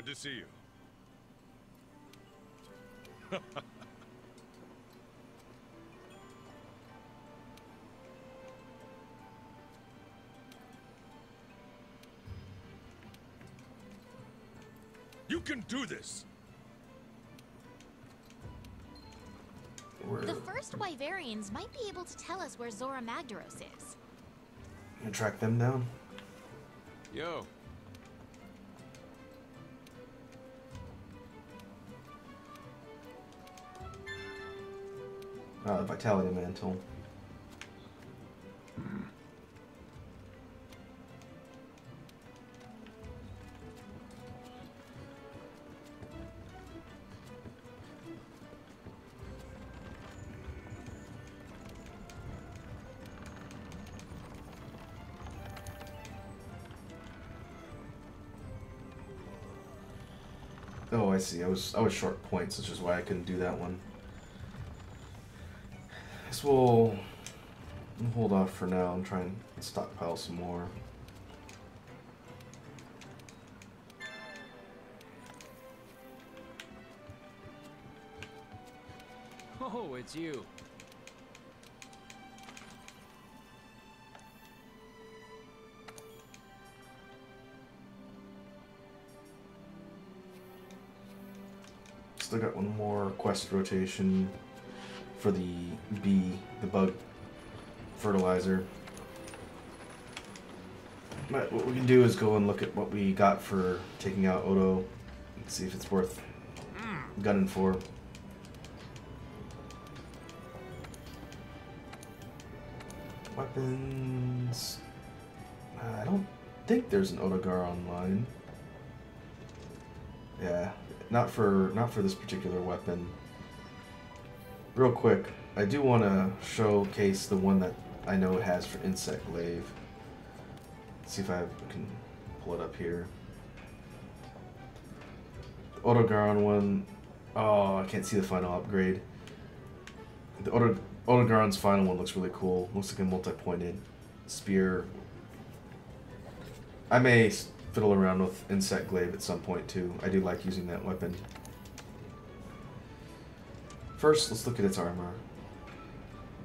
to see you. You can do this! The first Wyverians might be able to tell us where Zora Magdaros is. You track them down? Yo. The Vitality Mantle. Oh, I see. I was short points, which is why I couldn't do that one. Guess we'll hold off for now and try and stockpile some more. Oh, it's you. Still got one more quest rotation for the bee, the bug fertilizer. But what we can do is go and look at what we got for taking out Odo and see if it's worth gunning for. Weapons. I don't think there's an Odogar online. Yeah, not for this particular weapon. Real quick, I do want to showcase the one that I know it has for Insect Glaive. Let's see if I can pull it up here. The Odogaron one. Oh, I can't see the final upgrade. The Odogaron's final one looks really cool. Looks like a multi-pointed spear. I may fiddle around with Insect Glaive at some point too. I do like using that weapon. First, let's look at its armor.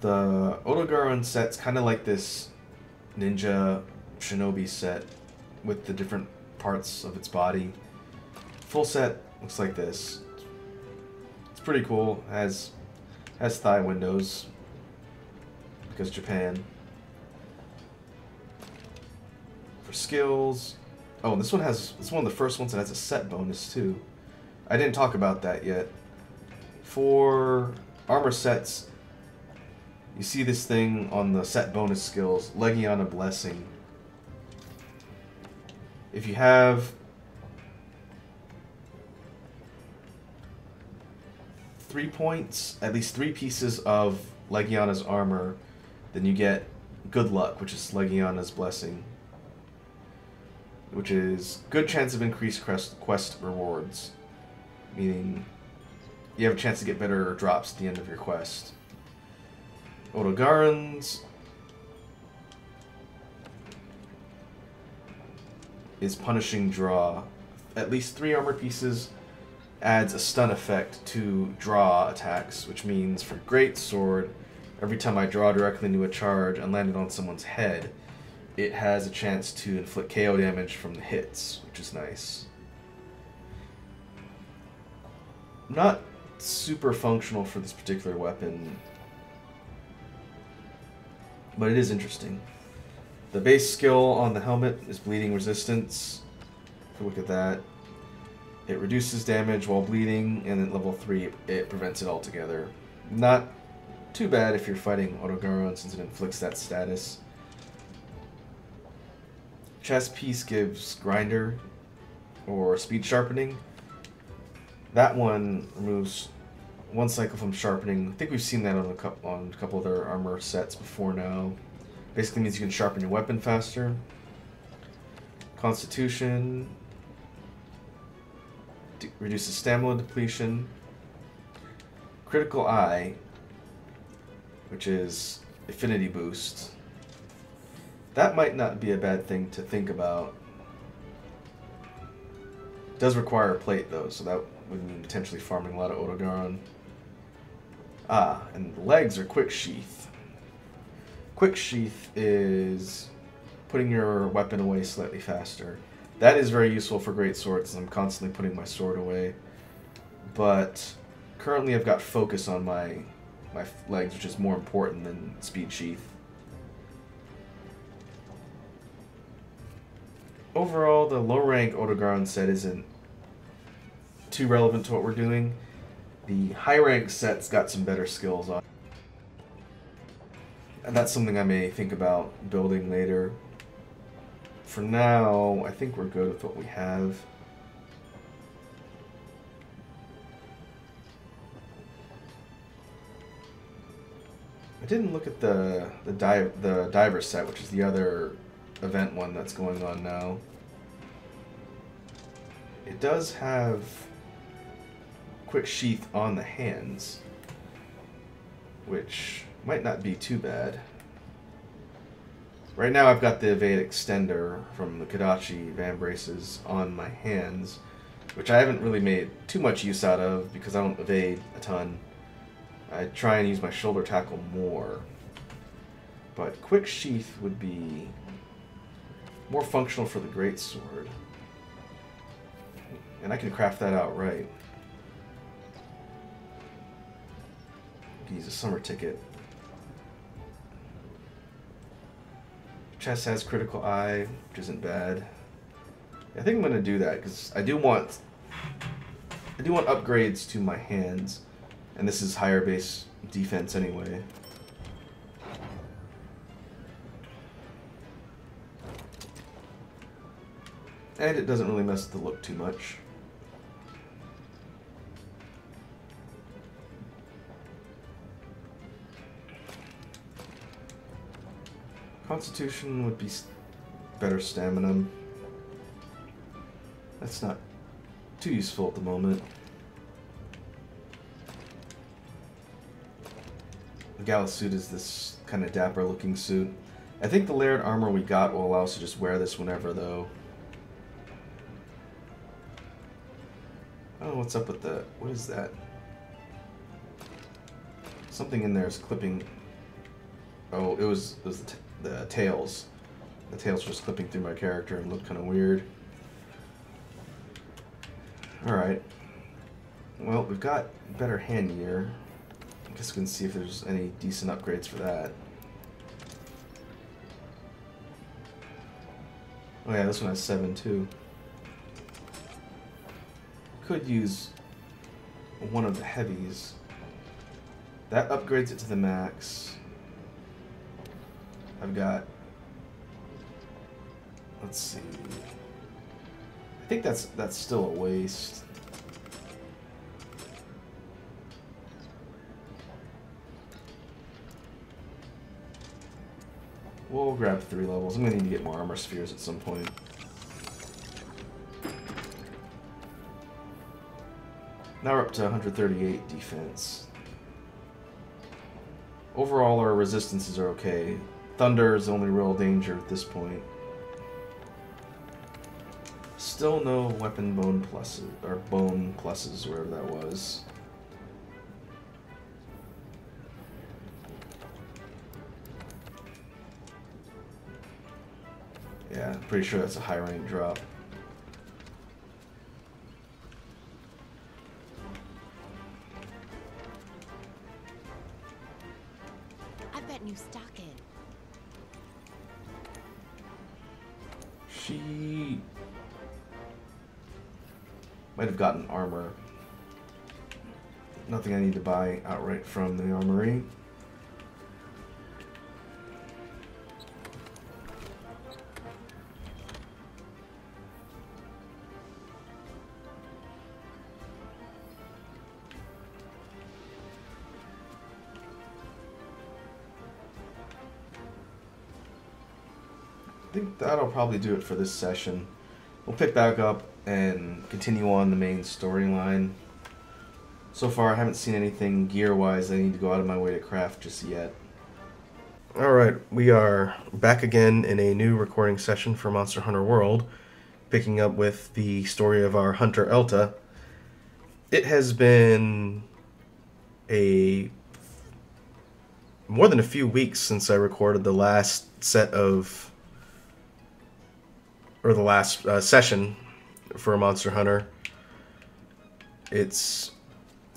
The Odogaron set's kind of like this ninja shinobi set with the different parts of its body. Full set looks like this. It's pretty cool. Has thigh windows because Japan. For skills, oh, this one has. It's one of the first ones that has a set bonus too. I didn't talk about that yet. For armor sets, you see this thing on the set bonus skills, Legion Blessing. If you have 3 points, at least 3 pieces of Legiana's armor, then you get Good Luck, which is Legiana's Blessing, which is good chance of increased quest rewards, meaning you have a chance to get better drops at the end of your quest. Odogaron's is Punishing Draw. At least 3 armor pieces adds a stun effect to draw attacks, which means for Great Sword, every time I draw directly into a charge and land it on someone's head, it has a chance to inflict KO damage from the hits, which is nice. Not super functional for this particular weapon, but it is interesting. The base skill on the helmet is Bleeding Resistance. If you look at that, it reduces damage while bleeding, and at level 3 it prevents it altogether. Not too bad if you're fighting Odogaron, since it inflicts that status. Chest piece gives Grinder or Speed Sharpening. That one removes 1 cycle from sharpening. I think we've seen that on a couple other armor sets before now. Basically means you can sharpen your weapon faster. Constitution reduces stamina depletion. Critical Eye, which is Affinity Boost. That might not be a bad thing to think about. It does require a plate, though, so that would mean potentially farming a lot of Otogaron. Ah, and the legs are quick sheath. Quick sheath is putting your weapon away slightly faster. That is very useful for great swords, and I'm constantly putting my sword away. But currently I've got focus on my legs, which is more important than speed sheath. Overall, the low rank Otogaron set isn't too relevant to what we're doing. The high rank set's got some better skills on. And that's something I may think about building later. For now, I think we're good with what we have. I didn't look at the diver set, which is the other event one that's going on now. It does have quick sheath on the hands, which might not be too bad. Right now I've got the evade extender from the Kodachi Vambraces on my hands, which I haven't really made too much use out of because I don't evade a ton. I try and use my shoulder tackle more. But quick sheath would be more functional for the greatsword. And I can craft that out right. Use a summer ticket. Chest has critical eye, which isn't bad. I think I'm gonna do that because I do want upgrades to my hands, and this is higher base defense anyway. And it doesn't really mess with the look too much. Constitution would be better stamina. That's not too useful at the moment. The gala suit is this kind of dapper looking suit. I think the layered armor we got will allow us to just wear this whenever though. I don't know what's up with the... what is that? Something in there is clipping... oh, it was the tails. The tails were just clipping through my character and looked kind of weird. Alright. Well, we've got better hand gear. I guess we can see if there's any decent upgrades for that. Oh yeah, this one has 7 too. Could use one of the heavies. That upgrades it to the max. I've got... let's see... I think that's still a waste. We'll grab 3 levels. I'm gonna need to get more armor spheres at some point. Now we're up to 138 defense. Overall, our resistances are okay. Thunder is the only real danger at this point. Still no weapon bone pluses, or bone pluses, wherever that was. Yeah, I'm pretty sure that's a high rank drop. I've got new stock in. She might have gotten armor. Nothing I need to buy outright from the armory. I think that'll probably do it for this session. We'll pick back up and continue on the main storyline. So far I haven't seen anything gear-wise I need to go out of my way to craft just yet. Alright, we are back again in a new recording session for Monster Hunter World. picking up with the story of our hunter Elta. It has been more than a few weeks since I recorded the last session for Monster Hunter. It's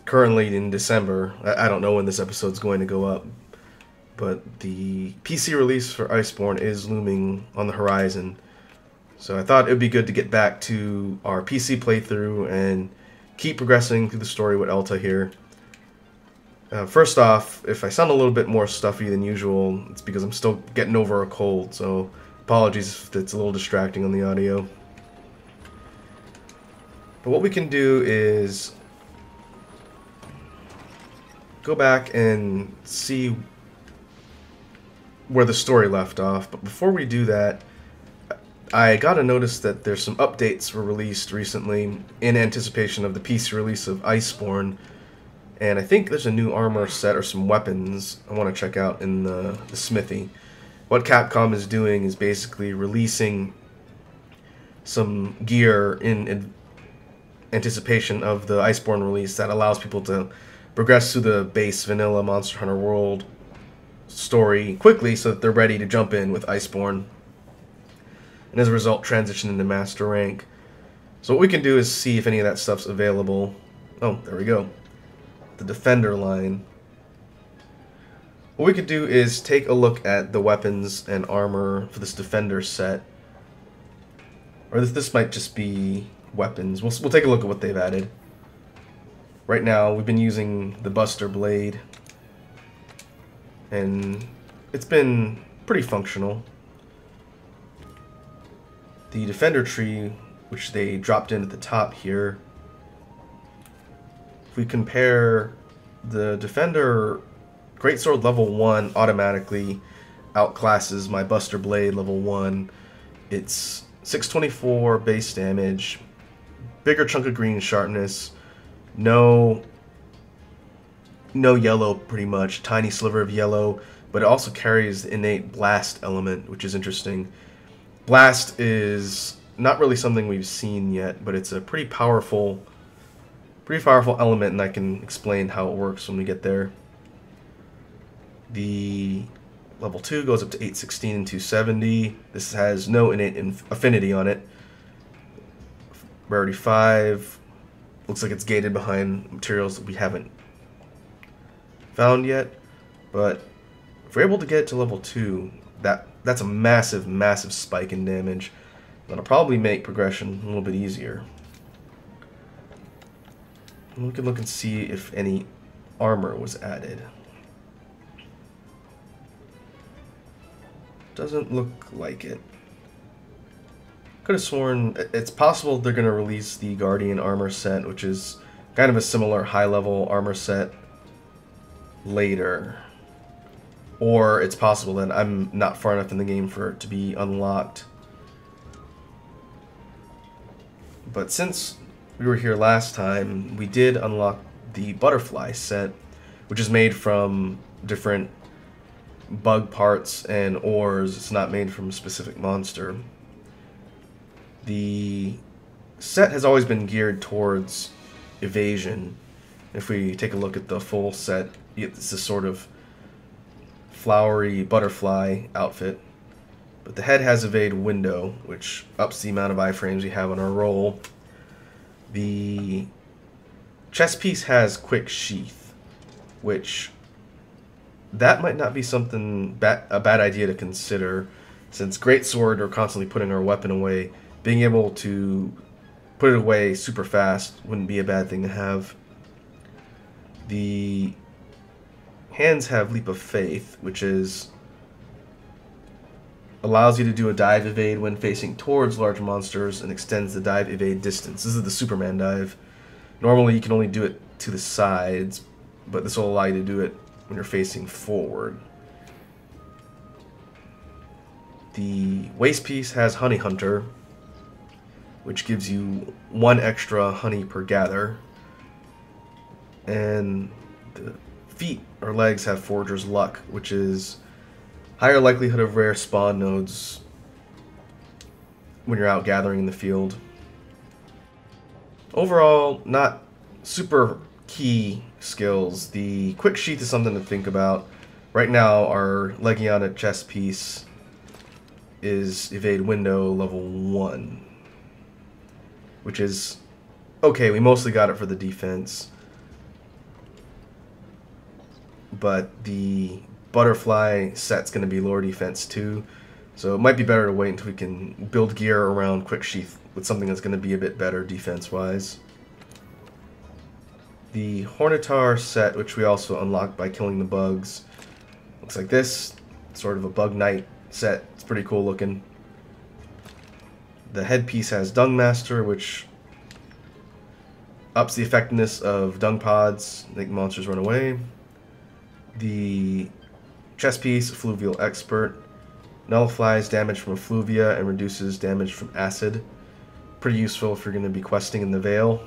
currently in December. I don't know when this episode's going to go up, but the PC release for Iceborne is looming on the horizon. So I thought it would be good to get back to our PC playthrough and keep progressing through the story with Elta here. First off, if I sound a little bit more stuffy than usual, it's because I'm still getting over a cold, so apologies if it's a little distracting on the audio. But what we can do is go back and see where the story left off. But before we do that, I got a notice that there's some updates were released recently in anticipation of the PC release of Iceborne. And I think there's a new armor set or some weapons I want to check out in the smithy. What Capcom is doing is basically releasing some gear in anticipation of the Iceborne release that allows people to progress through the base vanilla Monster Hunter World story quickly so that they're ready to jump in with Iceborne. And as a result, transition into Master Rank. So what we can do is see if any of that stuff's available. Oh, there we go. The Defender line. What we could do is take a look at the weapons and armor for this Defender set. Or this might just be weapons. We'll take a look at what they've added. Right now, we've been using the Buster Blade. And it's been pretty functional. The Defender tree, which they dropped in at the top here. If we compare the Defender Greatsword level 1 automatically outclasses my Buster Blade level 1. It's 624 base damage, bigger chunk of green sharpness, no yellow pretty much, tiny sliver of yellow, but it also carries the innate blast element, which is interesting. Blast is not really something we've seen yet, but it's a pretty powerful element, and I can explain how it works when we get there. The level 2 goes up to 816 and 270. This has no innate affinity on it. Rarity 5. Looks like it's gated behind materials that we haven't found yet. But if we're able to get to level 2, that's a massive, massive spike in damage. That'll probably make progression a little bit easier. We can look and see if any armor was added. Doesn't look like it. Could have sworn it's possible they're going to release the Guardian armor set, which is kind of a similar high-level armor set, later. Or it's possible that I'm not far enough in the game for it to be unlocked. But since we were here last time, we did unlock the Butterfly set, which is made from different bug parts and ores. It's not made from a specific monster. The set has always been geared towards evasion. If we take a look at the full set, it's this sort of flowery butterfly outfit. But the head has evade window, which ups the amount of iframes we have on our roll. The chest piece has quick sheath, which that might not be something a bad idea to consider, since Greatsword are constantly putting our weapon away. Being able to put it away super fast wouldn't be a bad thing to have. The hands have Leap of Faith, which allows you to do a dive evade when facing towards large monsters and extends the dive evade distance. This is the Superman dive. Normally you can only do it to the sides, but this will allow you to do it when you're facing forward. The waist piece has Honey Hunter, which gives you 1 extra honey per gather. And the feet or legs have Forger's Luck, which is higher likelihood of rare spawn nodes when you're out gathering in the field. Overall, not super key skills. The quick sheath is something to think about. Right now, our Legiana chest piece is evade window level 1, which is okay. We mostly got it for the defense, but the butterfly set's going to be lower defense too, so it might be better to wait until we can build gear around quick sheath with something that's going to be a bit better defense wise. The Hornitar set, which we also unlocked by killing the bugs, looks like this, sort of a bug knight set. It's pretty cool looking. The headpiece has Dung Master, which ups the effectiveness of dung pods, make monsters run away. The chest piece, Fluvial Expert, nullifies damage from effluvia and reduces damage from acid. Pretty useful if you're going to be questing in the Vale.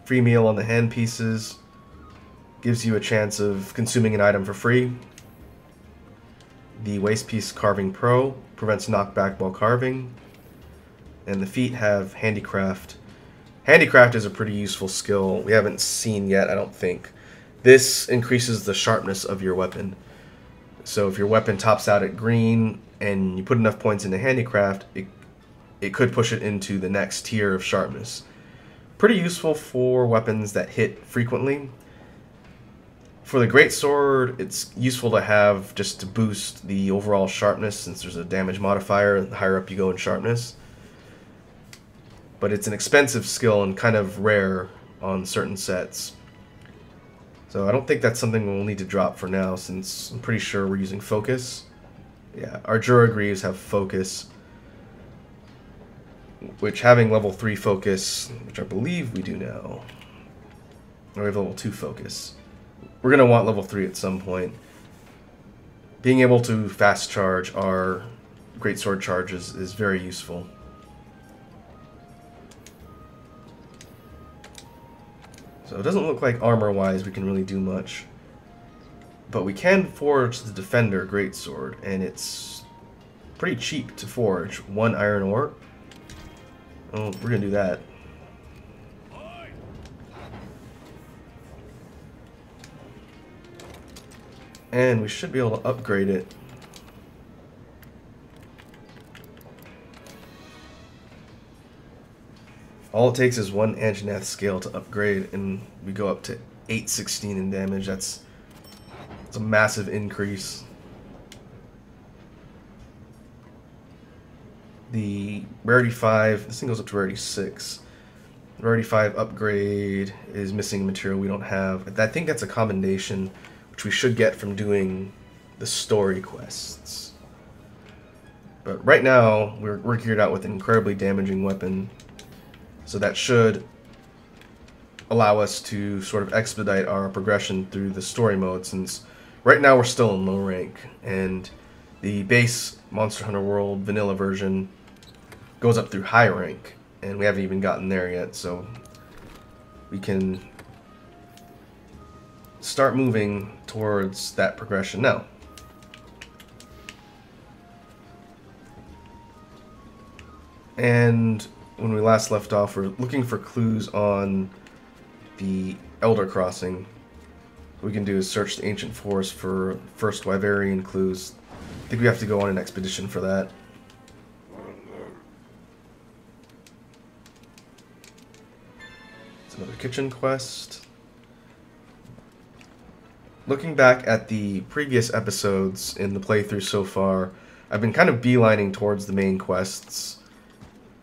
Free meal on the hand pieces gives you a chance of consuming an item for free. The waist piece, Carving Pro, prevents knockback while carving. And the feet have Handicraft. Handicraft is a pretty useful skill we haven't seen yet, I don't think. This increases the sharpness of your weapon. So if your weapon tops out at green and you put enough points into Handicraft, it could push it into the next tier of sharpness. Pretty useful for weapons that hit frequently. For the greatsword, it's useful to have just to boost the overall sharpness, since there's a damage modifier the higher up you go in sharpness. But it's an expensive skill and kind of rare on certain sets. So I don't think that's something we'll need to drop for now, since I'm pretty sure we're using focus. Yeah, our Jura Greaves have focus, which having level 3 focus, which I believe we do now. Or we have level 2 focus. We're going to want level 3 at some point. Being able to fast charge our greatsword charges is very useful. So it doesn't look like armor-wise we can really do much. But we can forge the Defender greatsword, and it's pretty cheap to forge. 1 iron ore. Oh, we're going to do that. And we should be able to upgrade it. All it takes is 1 Anjanath scale to upgrade, and we go up to 816 in damage. That's a massive increase. The rarity 5, this thing goes up to rarity 6. Rarity 5 upgrade is missing material we don't have. I think that's a commendation, which we should get from doing the story quests. But right now, we're geared out with an incredibly damaging weapon. So that should allow us to sort of expedite our progression through the story mode, since right now we're still in low rank, and the base Monster Hunter World vanilla version goes up through high rank, and we haven't even gotten there yet, so we can start moving towards that progression now. And when we last left off, we're looking for clues on the Elder Crossing. What we can do is search the Ancient Forest for first Wyverian clues. I think we have to go on an expedition for that. It's another kitchen quest. Looking back at the previous episodes in the playthrough so far, I've been kind of beelining towards the main quests.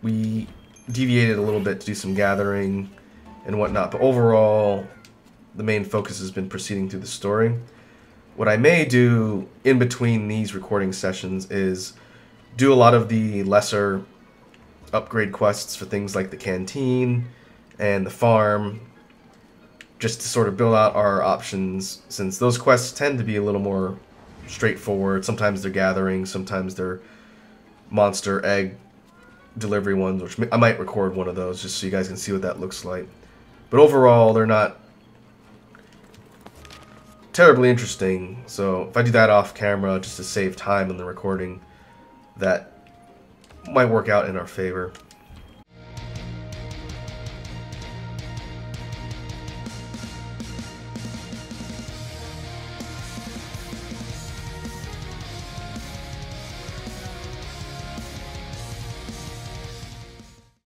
We deviated a little bit to do some gathering and whatnot, but overall the main focus has been proceeding through the story. What I may do in between these recording sessions is do a lot of the lesser upgrade quests for things like the canteen and the farm, just to sort of build out our options, since those quests tend to be a little more straightforward. Sometimes they're gathering, sometimes they're monster egg delivery ones, which I might record one of those just so you guys can see what that looks like. But overall, they're not terribly interesting, so if I do that off camera just to save time in the recording, that might work out in our favor.